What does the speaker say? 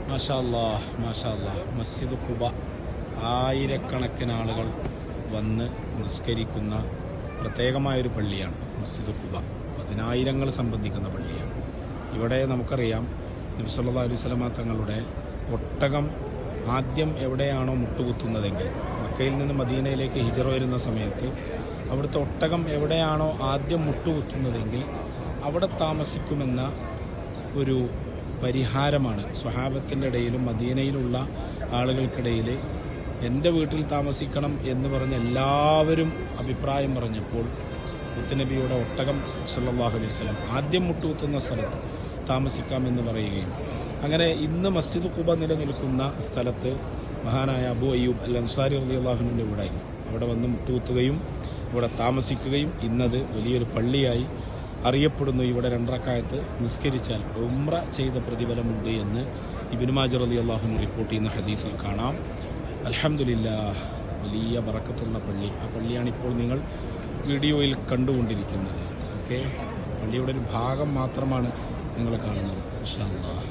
മാഷാ അല്ലാഹ് മാഷാ അല്ലാഹ്. മസ്ജിദ് ഖുബ ആയിരക്കണക്കിന് ആളുകൾ വന്ന് നിസ്കരിക്കുന്ന പ്രത്യേകമായൊരു പള്ളിയാണ് മസ്ജിദ് ഖുബ. പതിനായിരങ്ങൾ സംബന്ധിക്കുന്ന പള്ളിയാണ്. ഇവിടെ നമുക്കറിയാം നബി സല്ലല്ലാഹു അലൈഹി വസല്ലമ തങ്ങളുടെ ഒട്ടകം ആദ്യം എവിടെയാണോ മുട്ടുകുത്തുന്നതെങ്കിൽ, മക്കയിൽ നിന്ന് മദീനയിലേക്ക് ഹിജറ വരുന്ന സമയത്ത് അവിടുത്തെ ഒട്ടകം എവിടെയാണോ ആദ്യം മുട്ടുകുത്തുന്നതെങ്കിൽ അവിടെ താമസിക്കുമെന്ന ഒരു പരിഹാരമാണ് സ്വഹാബത്തിൻ്റെ ഇടയിലും മദീനയിലുള്ള ആളുകൾക്കിടയിൽ. എൻ്റെ വീട്ടിൽ താമസിക്കണം എന്ന് പറഞ്ഞ് എല്ലാവരും അഭിപ്രായം പറഞ്ഞപ്പോൾ മുത്തുനബിയുടെ ഒട്ടകം സല്ലല്ലാഹു അലൈഹി വസല്ലം ആദ്യം മുട്ടുകുത്തുന്ന സ്ഥലത്ത് താമസിക്കാമെന്ന് പറയുകയും അങ്ങനെ ഇന്ന് മസ്ജിദ് ഖുബ നിലനിൽക്കുന്ന സ്ഥലത്ത് മഹാനായ അബൂ അയ്യൂബ് അൽ അൻസാരി റളിയല്ലാഹു അൻഹുവിൻ്റെ വീടായി അവിടെ വന്ന് മുട്ടുകുത്തുകയും ഇവിടെ താമസിക്കുകയും ഇന്നത് വലിയൊരു പള്ളിയായി അറിയപ്പെടുന്നു. ഇവിടെ 2 റക്അത്ത് നിസ്കരിച്ചാൽ ഉംറ ചെയ്ത പ്രതിഫലമുണ്ട് എന്ന് ഇബ്നു മാജ റളിയല്ലാഹു അൻഹു റിപ്പോർട്ട് ചെയ്യുന്ന ഹദീസിൽ കാണാം. അൽഹംദുലില്ലാഹ്, വലിയ ബറക്കത്തുള്ള പള്ളി. ആ പള്ളിയാണ് ഇപ്പോൾ നിങ്ങൾ വീഡിയോയിൽ കണ്ടുകൊണ്ടിരിക്കുന്നത്. ഓക്കെ, പള്ളിയുടെ ഒരു ഭാഗം മാത്രമാണ് നിങ്ങൾ കാണുന്നത്. ഇൻഷാ അല്ലാഹ്.